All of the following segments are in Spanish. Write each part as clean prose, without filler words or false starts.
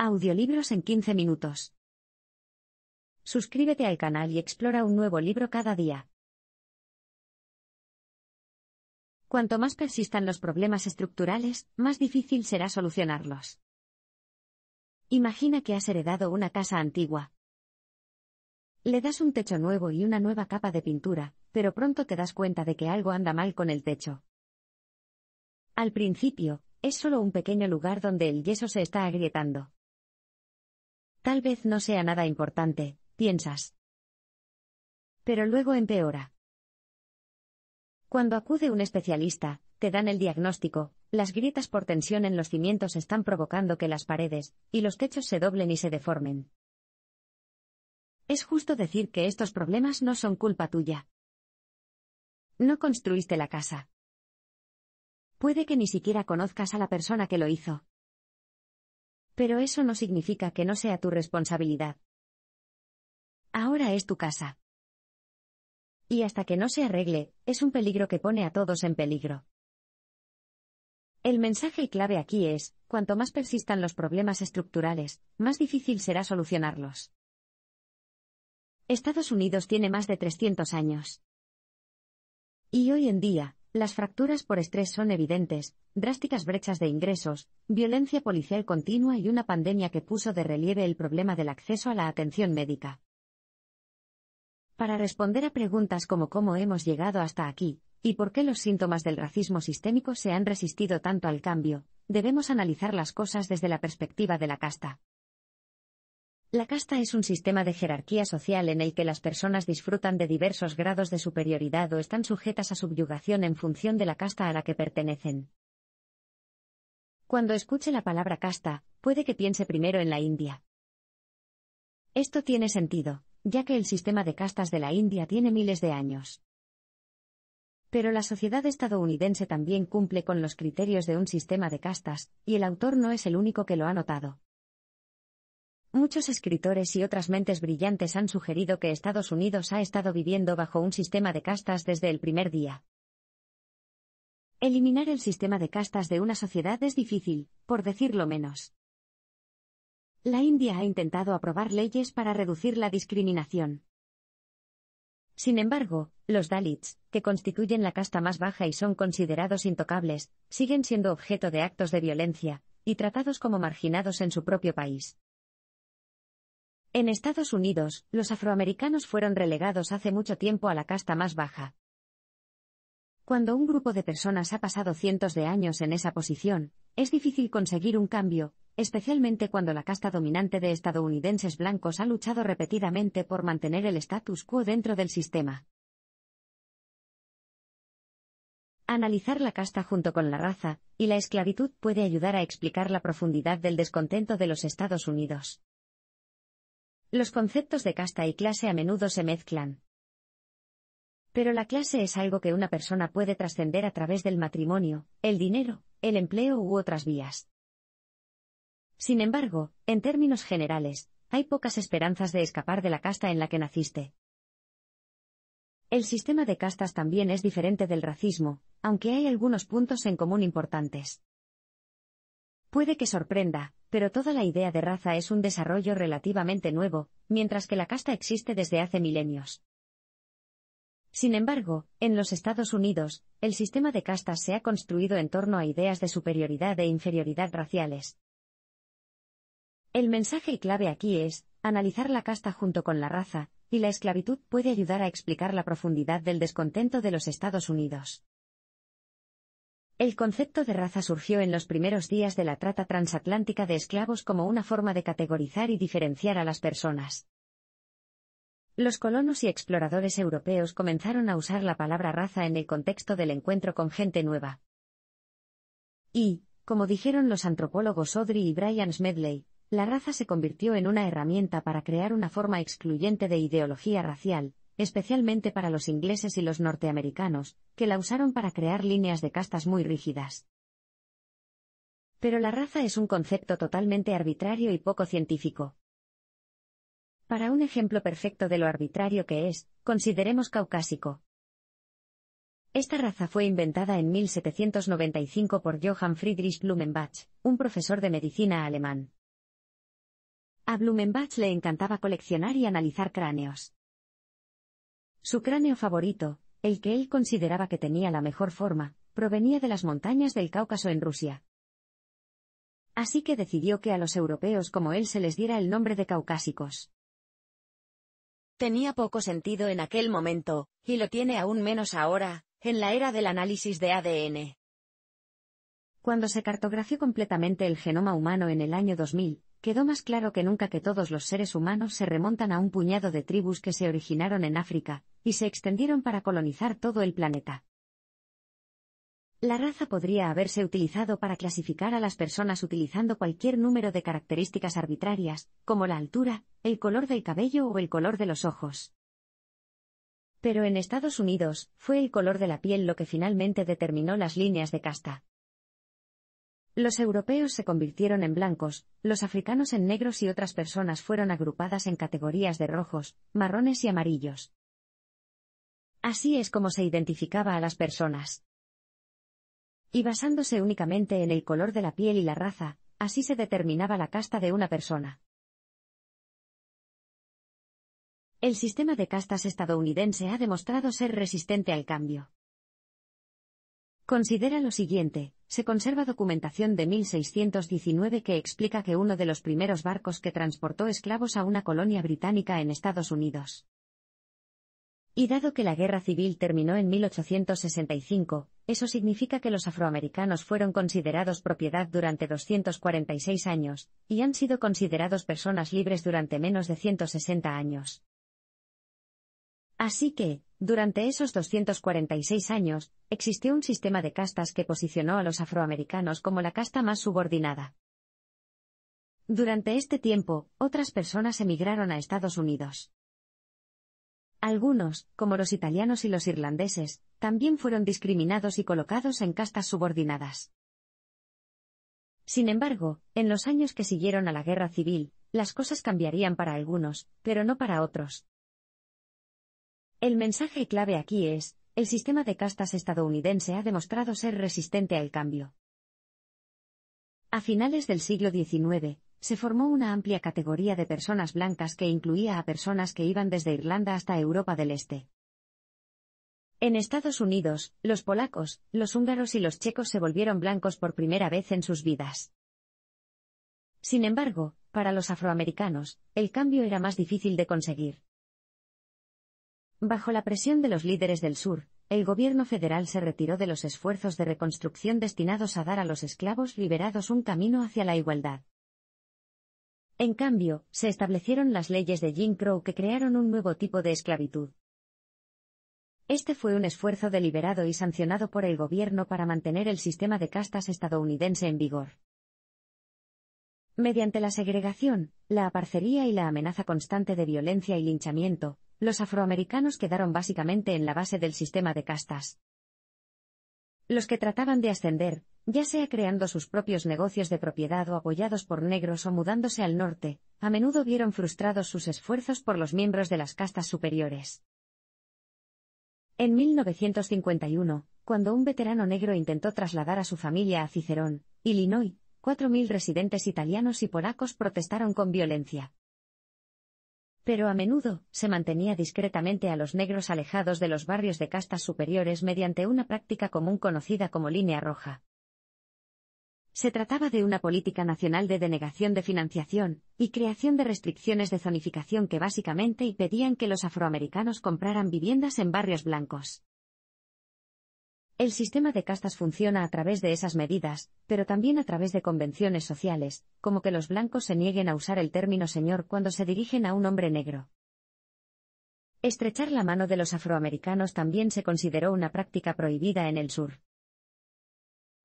Audiolibros en 15 minutos. Suscríbete al canal y explora un nuevo libro cada día. Cuanto más persistan los problemas estructurales, más difícil será solucionarlos. Imagina que has heredado una casa antigua. Le das un techo nuevo y una nueva capa de pintura, pero pronto te das cuenta de que algo anda mal con el techo. Al principio, es solo un pequeño lugar donde el yeso se está agrietando. Tal vez no sea nada importante, piensas. Pero luego empeora. Cuando acude un especialista, te dan el diagnóstico: las grietas por tensión en los cimientos están provocando que las paredes y los techos se doblen y se deformen. Es justo decir que estos problemas no son culpa tuya. No construiste la casa. Puede que ni siquiera conozcas a la persona que lo hizo. Pero eso no significa que no sea tu responsabilidad. Ahora es tu casa. Y hasta que no se arregle, es un peligro que pone a todos en peligro. El mensaje clave aquí es: cuanto más persistan los problemas estructurales, más difícil será solucionarlos. Estados Unidos tiene más de 300 años. Y hoy en día, las fracturas por estrés son evidentes, drásticas brechas de ingresos, violencia policial continua y una pandemia que puso de relieve el problema del acceso a la atención médica. Para responder a preguntas como cómo hemos llegado hasta aquí, y por qué los síntomas del racismo sistémico se han resistido tanto al cambio, debemos analizar las cosas desde la perspectiva de la casta. La casta es un sistema de jerarquía social en el que las personas disfrutan de diversos grados de superioridad o están sujetas a subyugación en función de la casta a la que pertenecen. Cuando escuche la palabra casta, puede que piense primero en la India. Esto tiene sentido, ya que el sistema de castas de la India tiene miles de años. Pero la sociedad estadounidense también cumple con los criterios de un sistema de castas, y el autor no es el único que lo ha notado. Muchos escritores y otras mentes brillantes han sugerido que Estados Unidos ha estado viviendo bajo un sistema de castas desde el primer día. Eliminar el sistema de castas de una sociedad es difícil, por decirlo menos. La India ha intentado aprobar leyes para reducir la discriminación. Sin embargo, los Dalits, que constituyen la casta más baja y son considerados intocables, siguen siendo objeto de actos de violencia, y tratados como marginados en su propio país. En Estados Unidos, los afroamericanos fueron relegados hace mucho tiempo a la casta más baja. Cuando un grupo de personas ha pasado cientos de años en esa posición, es difícil conseguir un cambio, especialmente cuando la casta dominante de estadounidenses blancos ha luchado repetidamente por mantener el status quo dentro del sistema. Analizar la casta junto con la raza y la esclavitud puede ayudar a explicar la profundidad del descontento de los Estados Unidos. Los conceptos de casta y clase a menudo se mezclan. Pero la clase es algo que una persona puede trascender a través del matrimonio, el dinero, el empleo u otras vías. Sin embargo, en términos generales, hay pocas esperanzas de escapar de la casta en la que naciste. El sistema de castas también es diferente del racismo, aunque hay algunos puntos en común importantes. Puede que sorprenda, pero toda la idea de raza es un desarrollo relativamente nuevo, mientras que la casta existe desde hace milenios. Sin embargo, en los Estados Unidos, el sistema de castas se ha construido en torno a ideas de superioridad e inferioridad raciales. El mensaje clave aquí es: analizar la casta junto con la raza y la esclavitud puede ayudar a explicar la profundidad del descontento de los Estados Unidos. El concepto de raza surgió en los primeros días de la trata transatlántica de esclavos como una forma de categorizar y diferenciar a las personas. Los colonos y exploradores europeos comenzaron a usar la palabra raza en el contexto del encuentro con gente nueva. Y, como dijeron los antropólogos Audrey y Brian Smedley, la raza se convirtió en una herramienta para crear una forma excluyente de ideología racial, especialmente para los ingleses y los norteamericanos, que la usaron para crear líneas de castas muy rígidas. Pero la raza es un concepto totalmente arbitrario y poco científico. Para un ejemplo perfecto de lo arbitrario que es, consideremos caucásico. Esta raza fue inventada en 1795 por Johann Friedrich Blumenbach, un profesor de medicina alemán. A Blumenbach le encantaba coleccionar y analizar cráneos. Su cráneo favorito, el que él consideraba que tenía la mejor forma, provenía de las montañas del Cáucaso en Rusia. Así que decidió que a los europeos como él se les diera el nombre de caucásicos. Tenía poco sentido en aquel momento, y lo tiene aún menos ahora, en la era del análisis de ADN. Cuando se cartografió completamente el genoma humano en el año 2000, quedó más claro que nunca que todos los seres humanos se remontan a un puñado de tribus que se originaron en África, y se extendieron para colonizar todo el planeta. La raza podría haberse utilizado para clasificar a las personas utilizando cualquier número de características arbitrarias, como la altura, el color del cabello o el color de los ojos. Pero en Estados Unidos, fue el color de la piel lo que finalmente determinó las líneas de casta. Los europeos se convirtieron en blancos, los africanos en negros y otras personas fueron agrupadas en categorías de rojos, marrones y amarillos. Así es como se identificaba a las personas. Y basándose únicamente en el color de la piel y la raza, así se determinaba la casta de una persona. El sistema de castas estadounidense ha demostrado ser resistente al cambio. Considera lo siguiente, se conserva documentación de 1619 que explica que uno de los primeros barcos que transportó esclavos a una colonia británica en Estados Unidos. Y dado que la guerra civil terminó en 1865, eso significa que los afroamericanos fueron considerados propiedad durante 246 años, y han sido considerados personas libres durante menos de 160 años. Así que, durante esos 246 años, existió un sistema de castas que posicionó a los afroamericanos como la casta más subordinada. Durante este tiempo, otras personas emigraron a Estados Unidos. Algunos, como los italianos y los irlandeses, también fueron discriminados y colocados en castas subordinadas. Sin embargo, en los años que siguieron a la guerra civil, las cosas cambiarían para algunos, pero no para otros. El mensaje clave aquí es, el sistema de castas estadounidense ha demostrado ser resistente al cambio. A finales del siglo XIX, se formó una amplia categoría de personas blancas que incluía a personas que iban desde Irlanda hasta Europa del Este. En Estados Unidos, los polacos, los húngaros y los checos se volvieron blancos por primera vez en sus vidas. Sin embargo, para los afroamericanos, el cambio era más difícil de conseguir. Bajo la presión de los líderes del sur, el gobierno federal se retiró de los esfuerzos de reconstrucción destinados a dar a los esclavos liberados un camino hacia la igualdad. En cambio, se establecieron las leyes de Jim Crow que crearon un nuevo tipo de esclavitud. Este fue un esfuerzo deliberado y sancionado por el gobierno para mantener el sistema de castas estadounidense en vigor. Mediante la segregación, la aparcería y la amenaza constante de violencia y linchamiento, los afroamericanos quedaron básicamente en la base del sistema de castas. Los que trataban de ascender, ya sea creando sus propios negocios de propiedad o apoyados por negros o mudándose al norte, a menudo vieron frustrados sus esfuerzos por los miembros de las castas superiores. En 1951, cuando un veterano negro intentó trasladar a su familia a Cicerón, Illinois, 4.000 residentes italianos y polacos protestaron con violencia. Pero a menudo, se mantenía discretamente a los negros alejados de los barrios de castas superiores mediante una práctica común conocida como línea roja. Se trataba de una política nacional de denegación de financiación y creación de restricciones de zonificación que básicamente impedían que los afroamericanos compraran viviendas en barrios blancos. El sistema de castas funciona a través de esas medidas, pero también a través de convenciones sociales, como que los blancos se nieguen a usar el término señor cuando se dirigen a un hombre negro. Estrechar la mano de los afroamericanos también se consideró una práctica prohibida en el sur.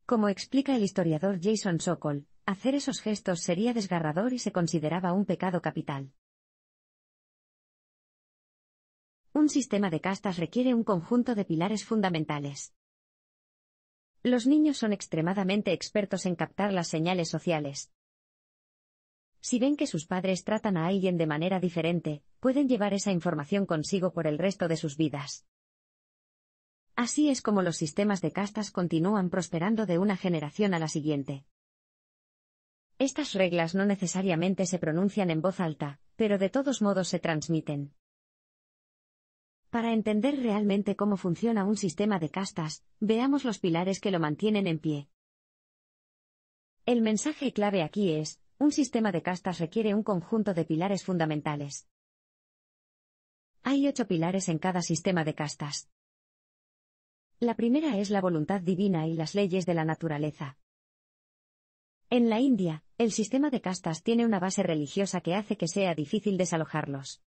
Como explica el historiador Jason Sokol, hacer esos gestos sería desgarrador y se consideraba un pecado capital. Un sistema de castas requiere un conjunto de pilares fundamentales. Los niños son extremadamente expertos en captar las señales sociales. Si ven que sus padres tratan a alguien de manera diferente, pueden llevar esa información consigo por el resto de sus vidas. Así es como los sistemas de castas continúan prosperando de una generación a la siguiente. Estas reglas no necesariamente se pronuncian en voz alta, pero de todos modos se transmiten. Para entender realmente cómo funciona un sistema de castas, veamos los pilares que lo mantienen en pie. El mensaje clave aquí es: un sistema de castas requiere un conjunto de pilares fundamentales. Hay 8 pilares en cada sistema de castas. La primera es la voluntad divina y las leyes de la naturaleza. En la India, el sistema de castas tiene una base religiosa que hace que sea difícil desalojarlos.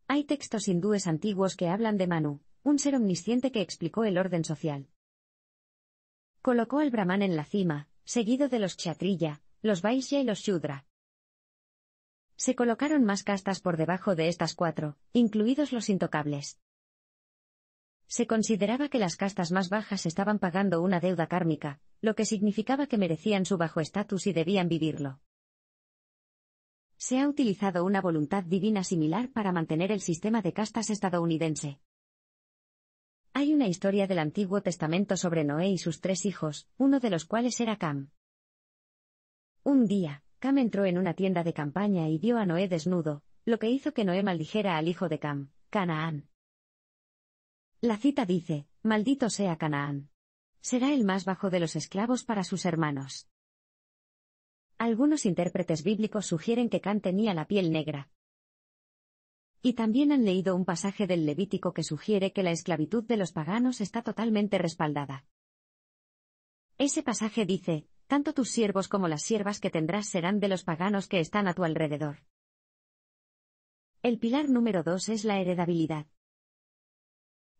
Hay textos hindúes antiguos que hablan de Manu, un ser omnisciente que explicó el orden social. Colocó al Brahman en la cima, seguido de los Kshatriya, los Vaishya y los Shudra. Se colocaron más castas por debajo de estas 4, incluidos los intocables. Se consideraba que las castas más bajas estaban pagando una deuda kármica, lo que significaba que merecían su bajo estatus y debían vivirlo. Se ha utilizado una voluntad divina similar para mantener el sistema de castas estadounidense. Hay una historia del Antiguo Testamento sobre Noé y sus 3 hijos, uno de los cuales era Cam. Un día, Cam entró en una tienda de campaña y vio a Noé desnudo, lo que hizo que Noé maldijera al hijo de Cam, Canaán. La cita dice: «Maldito sea Canaán. Será el más bajo de los esclavos para sus hermanos». Algunos intérpretes bíblicos sugieren que Cam tenía la piel negra. Y también han leído un pasaje del Levítico que sugiere que la esclavitud de los paganos está totalmente respaldada. Ese pasaje dice: «Tanto tus siervos como las siervas que tendrás serán de los paganos que están a tu alrededor». El pilar número 2 es la heredabilidad.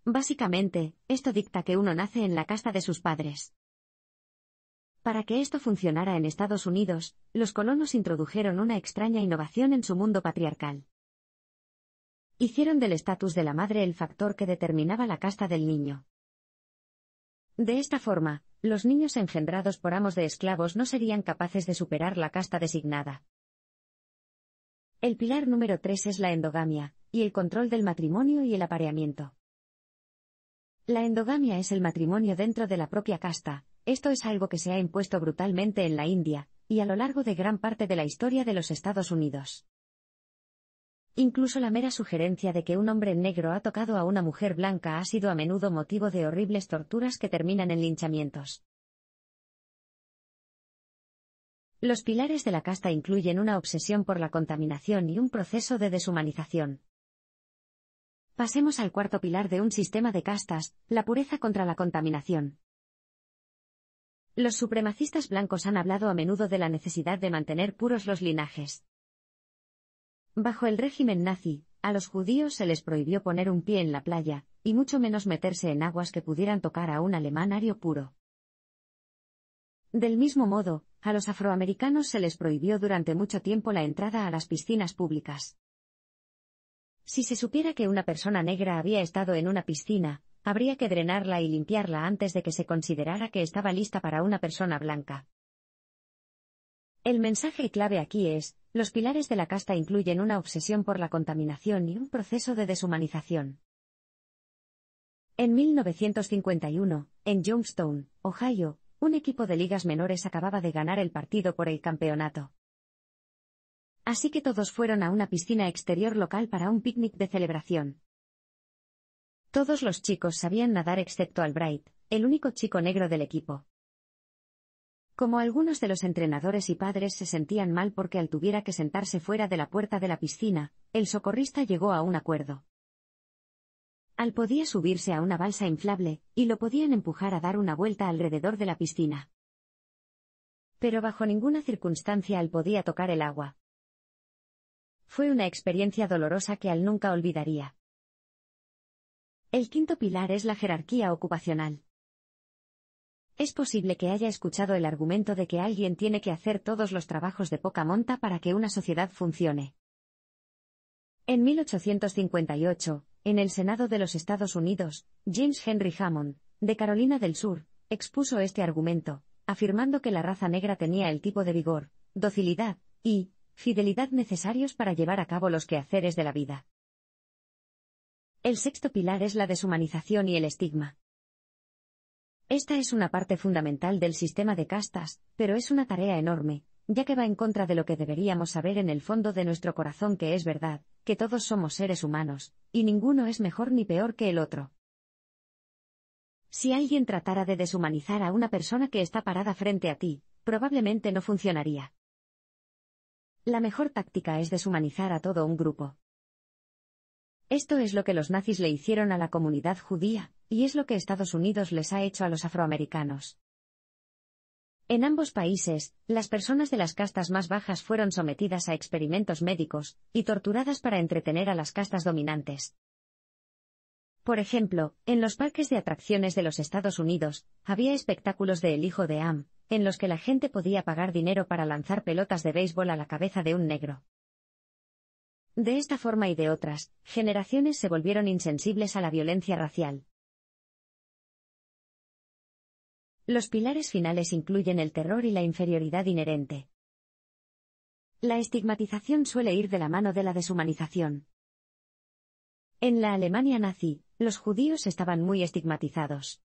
Básicamente, esto dicta que uno nace en la casta de sus padres. Para que esto funcionara en Estados Unidos, los colonos introdujeron una extraña innovación en su mundo patriarcal. Hicieron del estatus de la madre el factor que determinaba la casta del niño. De esta forma, los niños engendrados por amos de esclavos no serían capaces de superar la casta designada. El pilar número 3 es la endogamia, y el control del matrimonio y el apareamiento. La endogamia es el matrimonio dentro de la propia casta. Esto es algo que se ha impuesto brutalmente en la India, y a lo largo de gran parte de la historia de los Estados Unidos. Incluso la mera sugerencia de que un hombre negro ha tocado a una mujer blanca ha sido a menudo motivo de horribles torturas que terminan en linchamientos. Los pilares de la casta incluyen una obsesión por la contaminación y un proceso de deshumanización. Pasemos al cuarto pilar de un sistema de castas: la pureza contra la contaminación. Los supremacistas blancos han hablado a menudo de la necesidad de mantener puros los linajes. Bajo el régimen nazi, a los judíos se les prohibió poner un pie en la playa, y mucho menos meterse en aguas que pudieran tocar a un alemán ario puro. Del mismo modo, a los afroamericanos se les prohibió durante mucho tiempo la entrada a las piscinas públicas. Si se supiera que una persona negra había estado en una piscina, habría que drenarla y limpiarla antes de que se considerara que estaba lista para una persona blanca. El mensaje clave aquí es: los pilares de la casta incluyen una obsesión por la contaminación y un proceso de deshumanización. En 1951, en Youngstown, Ohio, un equipo de ligas menores acababa de ganar el partido por el campeonato. Así que todos fueron a una piscina exterior local para un picnic de celebración. Todos los chicos sabían nadar excepto Albright, el único chico negro del equipo. Como algunos de los entrenadores y padres se sentían mal porque Al tuviera que sentarse fuera de la puerta de la piscina, el socorrista llegó a un acuerdo. Al podía subirse a una balsa inflable, y lo podían empujar a dar una vuelta alrededor de la piscina. Pero bajo ninguna circunstancia Al podía tocar el agua. Fue una experiencia dolorosa que Al nunca olvidaría. El quinto pilar es la jerarquía ocupacional. Es posible que haya escuchado el argumento de que alguien tiene que hacer todos los trabajos de poca monta para que una sociedad funcione. En 1858, en el Senado de los Estados Unidos, James Henry Hammond, de Carolina del Sur, expuso este argumento, afirmando que la raza negra tenía el tipo de vigor, docilidad y fidelidad necesarios para llevar a cabo los quehaceres de la vida. El sexto pilar es la deshumanización y el estigma. Esta es una parte fundamental del sistema de castas, pero es una tarea enorme, ya que va en contra de lo que deberíamos saber en el fondo de nuestro corazón, que es verdad, que todos somos seres humanos, y ninguno es mejor ni peor que el otro. Si alguien tratara de deshumanizar a una persona que está parada frente a ti, probablemente no funcionaría. La mejor táctica es deshumanizar a todo un grupo. Esto es lo que los nazis le hicieron a la comunidad judía, y es lo que Estados Unidos les ha hecho a los afroamericanos. En ambos países, las personas de las castas más bajas fueron sometidas a experimentos médicos, y torturadas para entretener a las castas dominantes. Por ejemplo, en los parques de atracciones de los Estados Unidos, había espectáculos de El hijo de Am, en los que la gente podía pagar dinero para lanzar pelotas de béisbol a la cabeza de un negro. De esta forma y de otras, generaciones se volvieron insensibles a la violencia racial. Los pilares finales incluyen el terror y la inferioridad inherente. La estigmatización suele ir de la mano de la deshumanización. En la Alemania nazi, los judíos estaban muy estigmatizados.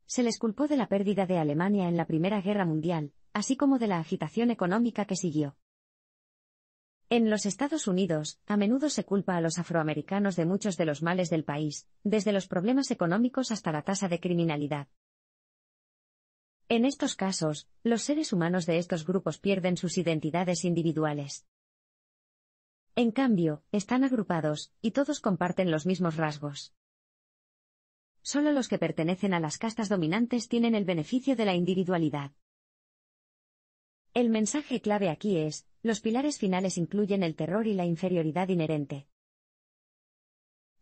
Se les culpó de la pérdida de Alemania en la Primera Guerra Mundial, así como de la agitación económica que siguió. En los Estados Unidos, a menudo se culpa a los afroamericanos de muchos de los males del país, desde los problemas económicos hasta la tasa de criminalidad. En estos casos, los seres humanos de estos grupos pierden sus identidades individuales. En cambio, están agrupados, y todos comparten los mismos rasgos. Solo los que pertenecen a las castas dominantes tienen el beneficio de la individualidad. El mensaje clave aquí es: los pilares finales incluyen el terror y la inferioridad inherente.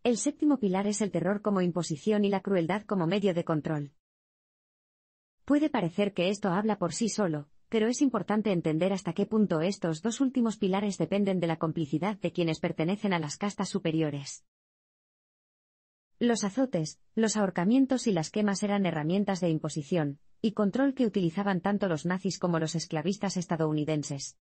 El séptimo pilar es el terror como imposición y la crueldad como medio de control. Puede parecer que esto habla por sí solo, pero es importante entender hasta qué punto estos dos últimos pilares dependen de la complicidad de quienes pertenecen a las castas superiores. Los azotes, los ahorcamientos y las quemas eran herramientas de imposición y control que utilizaban tanto los nazis como los esclavistas estadounidenses.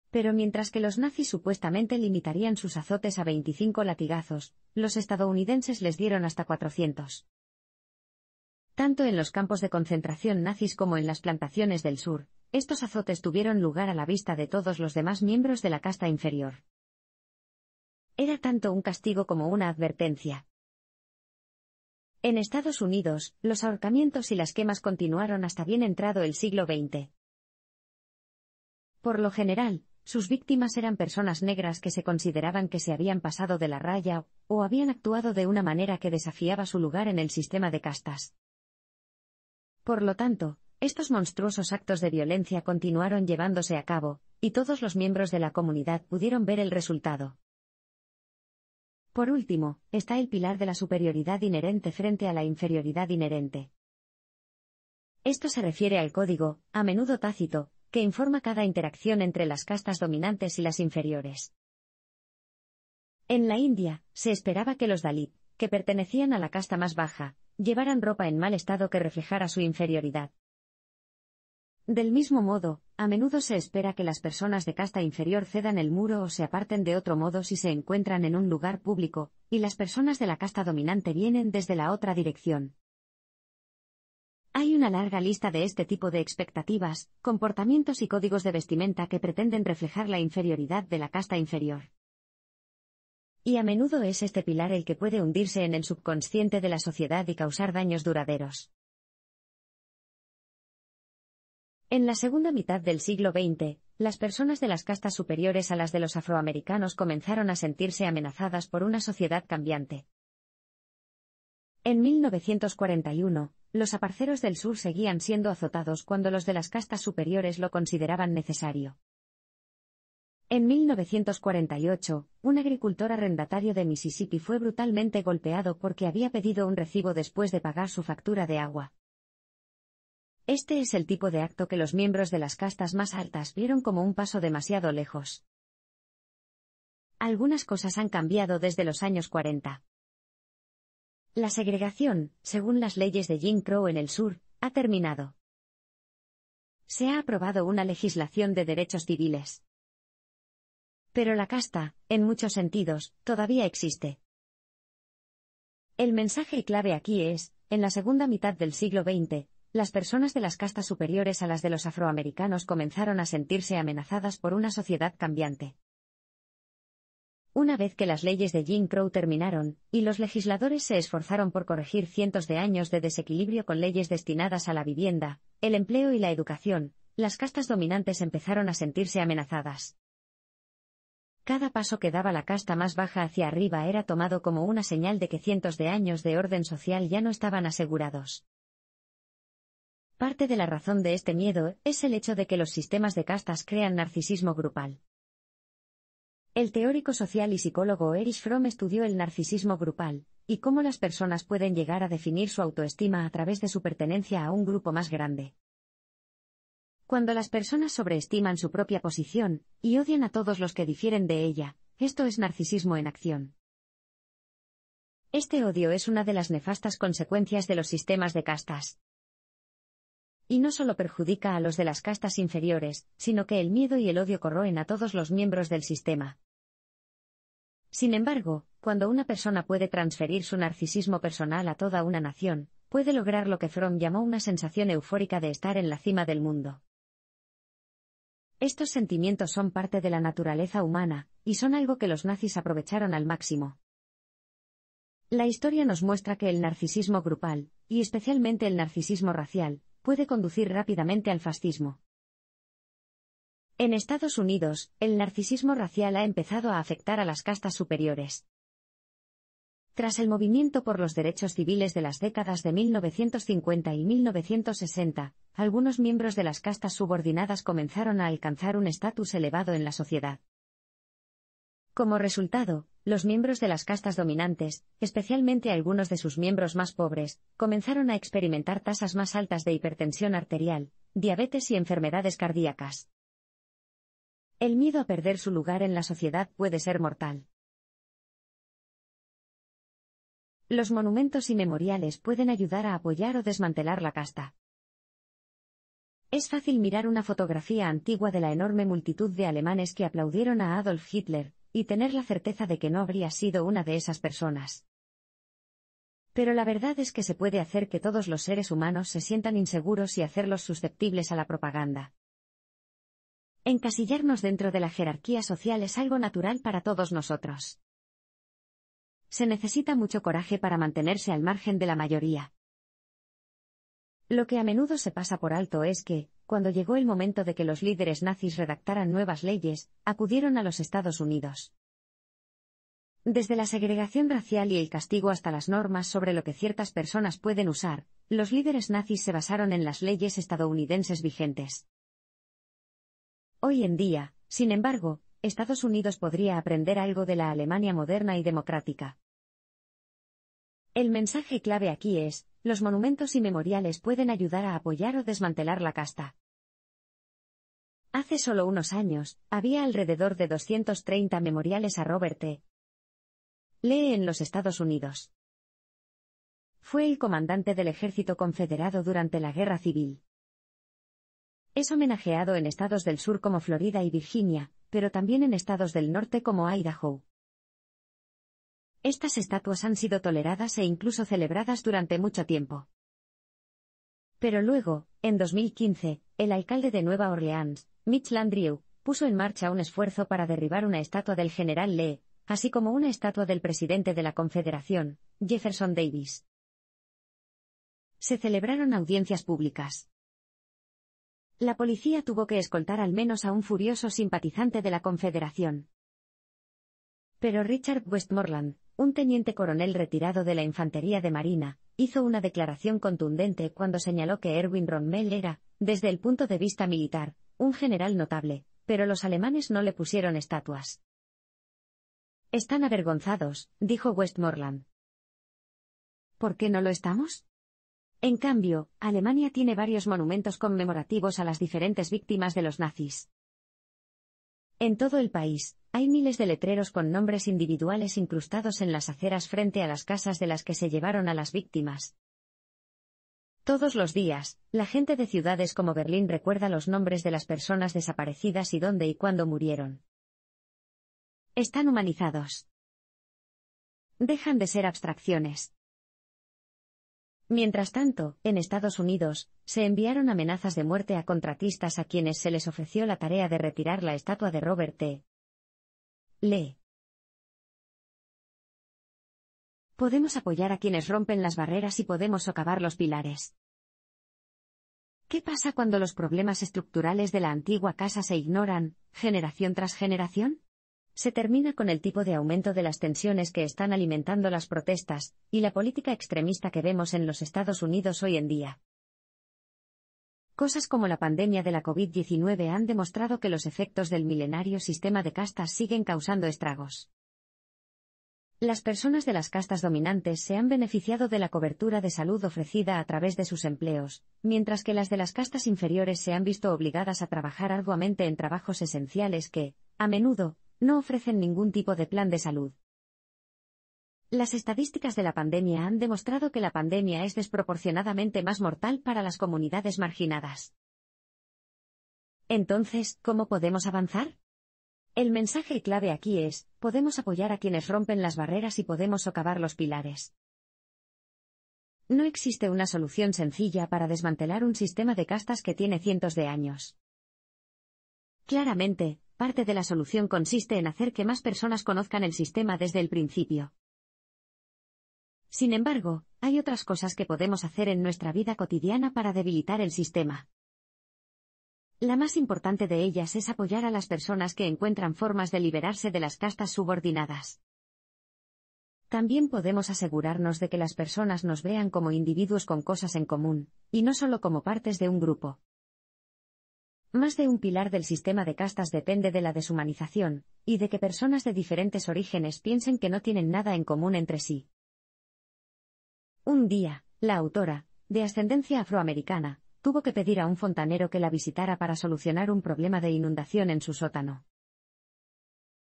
Pero mientras que los nazis supuestamente limitarían sus azotes a 25 latigazos, los estadounidenses les dieron hasta 400. Tanto en los campos de concentración nazis como en las plantaciones del sur, estos azotes tuvieron lugar a la vista de todos los demás miembros de la casta inferior. Era tanto un castigo como una advertencia. En Estados Unidos, los ahorcamientos y las quemas continuaron hasta bien entrado el siglo XX. Por lo general, sus víctimas eran personas negras que se consideraban que se habían pasado de la raya o habían actuado de una manera que desafiaba su lugar en el sistema de castas. Por lo tanto, estos monstruosos actos de violencia continuaron llevándose a cabo, y todos los miembros de la comunidad pudieron ver el resultado. Por último, está el pilar de la superioridad inherente frente a la inferioridad inherente. Esto se refiere al código, a menudo tácito, que informa cada interacción entre las castas dominantes y las inferiores. En la India, se esperaba que los Dalit, que pertenecían a la casta más baja, llevaran ropa en mal estado que reflejara su inferioridad. Del mismo modo, a menudo se espera que las personas de casta inferior cedan el muro o se aparten de otro modo si se encuentran en un lugar público, y las personas de la casta dominante vienen desde la otra dirección. Hay una larga lista de este tipo de expectativas, comportamientos y códigos de vestimenta que pretenden reflejar la inferioridad de la casta inferior. Y a menudo es este pilar el que puede hundirse en el subconsciente de la sociedad y causar daños duraderos. En la segunda mitad del siglo XX, las personas de las castas superiores a las de los afroamericanos comenzaron a sentirse amenazadas por una sociedad cambiante. En 1941, los aparceros del sur seguían siendo azotados cuando los de las castas superiores lo consideraban necesario. En 1948, un agricultor arrendatario de Mississippi fue brutalmente golpeado porque había pedido un recibo después de pagar su factura de agua. Este es el tipo de acto que los miembros de las castas más altas vieron como un paso demasiado lejos. Algunas cosas han cambiado desde los años 40. La segregación, según las leyes de Jim Crow en el sur, ha terminado. Se ha aprobado una legislación de derechos civiles. Pero la casta, en muchos sentidos, todavía existe. El mensaje clave aquí es: en la segunda mitad del siglo XX, las personas de las castas superiores a las de los afroamericanos comenzaron a sentirse amenazadas por una sociedad cambiante. Una vez que las leyes de Jim Crow terminaron, y los legisladores se esforzaron por corregir cientos de años de desequilibrio con leyes destinadas a la vivienda, el empleo y la educación, las castas dominantes empezaron a sentirse amenazadas. Cada paso que daba la casta más baja hacia arriba era tomado como una señal de que cientos de años de orden social ya no estaban asegurados. Parte de la razón de este miedo es el hecho de que los sistemas de castas crean narcisismo grupal. El teórico social y psicólogo Erich Fromm estudió el narcisismo grupal, y cómo las personas pueden llegar a definir su autoestima a través de su pertenencia a un grupo más grande. Cuando las personas sobreestiman su propia posición, y odian a todos los que difieren de ella, esto es narcisismo en acción. Este odio es una de las nefastas consecuencias de los sistemas de castas. Y no solo perjudica a los de las castas inferiores, sino que el miedo y el odio corroen a todos los miembros del sistema. Sin embargo, cuando una persona puede transferir su narcisismo personal a toda una nación, puede lograr lo que Fromm llamó una sensación eufórica de estar en la cima del mundo. Estos sentimientos son parte de la naturaleza humana, y son algo que los nazis aprovecharon al máximo. La historia nos muestra que el narcisismo grupal, y especialmente el narcisismo racial, puede conducir rápidamente al fascismo. En Estados Unidos, el narcisismo racial ha empezado a afectar a las castas superiores. Tras el movimiento por los derechos civiles de las décadas de 1950 y 1960, algunos miembros de las castas subordinadas comenzaron a alcanzar un estatus elevado en la sociedad. Como resultado, los miembros de las castas dominantes, especialmente algunos de sus miembros más pobres, comenzaron a experimentar tasas más altas de hipertensión arterial, diabetes y enfermedades cardíacas. El miedo a perder su lugar en la sociedad puede ser mortal. Los monumentos y memoriales pueden ayudar a apoyar o desmantelar la casta. Es fácil mirar una fotografía antigua de la enorme multitud de alemanes que aplaudieron a Adolf Hitler, y tener la certeza de que no habría sido una de esas personas. Pero la verdad es que se puede hacer que todos los seres humanos se sientan inseguros y hacerlos susceptibles a la propaganda. Encasillarnos dentro de la jerarquía social es algo natural para todos nosotros. Se necesita mucho coraje para mantenerse al margen de la mayoría. Lo que a menudo se pasa por alto es que, cuando llegó el momento de que los líderes nazis redactaran nuevas leyes, acudieron a los Estados Unidos. Desde la segregación racial y el castigo hasta las normas sobre lo que ciertas personas pueden usar, los líderes nazis se basaron en las leyes estadounidenses vigentes. Hoy en día, sin embargo, Estados Unidos podría aprender algo de la Alemania moderna y democrática. El mensaje clave aquí es: los monumentos y memoriales pueden ayudar a apoyar o desmantelar la casta. Hace solo unos años, había alrededor de 230 memoriales a Robert E. Lee en los Estados Unidos. Fue el comandante del ejército confederado durante la Guerra Civil. Es homenajeado en estados del sur como Florida y Virginia, pero también en estados del norte como Idaho. Estas estatuas han sido toleradas e incluso celebradas durante mucho tiempo. Pero luego, en 2015, el alcalde de Nueva Orleans, Mitch Landrieu, puso en marcha un esfuerzo para derribar una estatua del general Lee, así como una estatua del presidente de la Confederación, Jefferson Davis. Se celebraron audiencias públicas. La policía tuvo que escoltar al menos a un furioso simpatizante de la Confederación. Pero Richard Westmoreland, un teniente coronel retirado de la Infantería de Marina, hizo una declaración contundente cuando señaló que Erwin Rommel era, desde el punto de vista militar, un general notable, pero los alemanes no le pusieron estatuas. Están avergonzados, dijo Westmoreland. ¿Por qué no lo estamos? En cambio, Alemania tiene varios monumentos conmemorativos a las diferentes víctimas de los nazis. En todo el país, hay miles de letreros con nombres individuales incrustados en las aceras frente a las casas de las que se llevaron a las víctimas. Todos los días, la gente de ciudades como Berlín recuerda los nombres de las personas desaparecidas y dónde y cuándo murieron. Están humanizados. Dejan de ser abstracciones. Mientras tanto, en Estados Unidos, se enviaron amenazas de muerte a contratistas a quienes se les ofreció la tarea de retirar la estatua de Robert T. Lee. Podemos apoyar a quienes rompen las barreras y podemos socavar los pilares. ¿Qué pasa cuando los problemas estructurales de la antigua casa se ignoran, generación tras generación? Se termina con el tipo de aumento de las tensiones que están alimentando las protestas, y la política extremista que vemos en los Estados Unidos hoy en día. Cosas como la pandemia de la COVID-19 han demostrado que los efectos del milenario sistema de castas siguen causando estragos. Las personas de las castas dominantes se han beneficiado de la cobertura de salud ofrecida a través de sus empleos, mientras que las de las castas inferiores se han visto obligadas a trabajar arduamente en trabajos esenciales que, a menudo, no ofrecen ningún tipo de plan de salud. Las estadísticas de la pandemia han demostrado que la pandemia es desproporcionadamente más mortal para las comunidades marginadas. Entonces, ¿cómo podemos avanzar? El mensaje clave aquí es, podemos apoyar a quienes rompen las barreras y podemos socavar los pilares. No existe una solución sencilla para desmantelar un sistema de castas que tiene cientos de años. Claramente, parte de la solución consiste en hacer que más personas conozcan el sistema desde el principio. Sin embargo, hay otras cosas que podemos hacer en nuestra vida cotidiana para debilitar el sistema. La más importante de ellas es apoyar a las personas que encuentran formas de liberarse de las castas subordinadas. También podemos asegurarnos de que las personas nos vean como individuos con cosas en común, y no solo como partes de un grupo. Más de un pilar del sistema de castas depende de la deshumanización, y de que personas de diferentes orígenes piensen que no tienen nada en común entre sí. Un día, la autora, de ascendencia afroamericana, tuvo que pedir a un fontanero que la visitara para solucionar un problema de inundación en su sótano.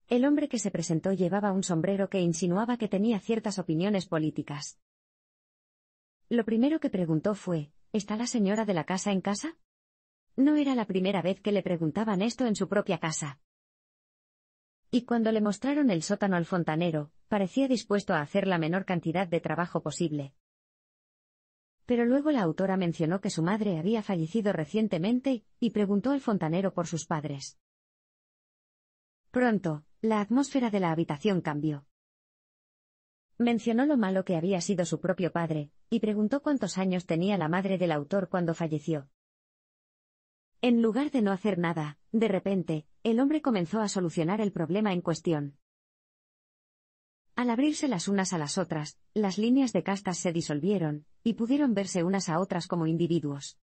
El hombre que se presentó llevaba un sombrero que insinuaba que tenía ciertas opiniones políticas. Lo primero que preguntó fue, ¿está la señora de la casa en casa? No era la primera vez que le preguntaban esto en su propia casa. Y cuando le mostraron el sótano al fontanero, parecía dispuesto a hacer la menor cantidad de trabajo posible. Pero luego la autora mencionó que su madre había fallecido recientemente, y preguntó al fontanero por sus padres. Pronto, la atmósfera de la habitación cambió. Mencionó lo malo que había sido su propio padre, y preguntó cuántos años tenía la madre del autor cuando falleció. En lugar de no hacer nada, de repente, el hombre comenzó a solucionar el problema en cuestión. Al abrirse las unas a las otras, las líneas de castas se disolvieron, y pudieron verse unas a otras como individuos.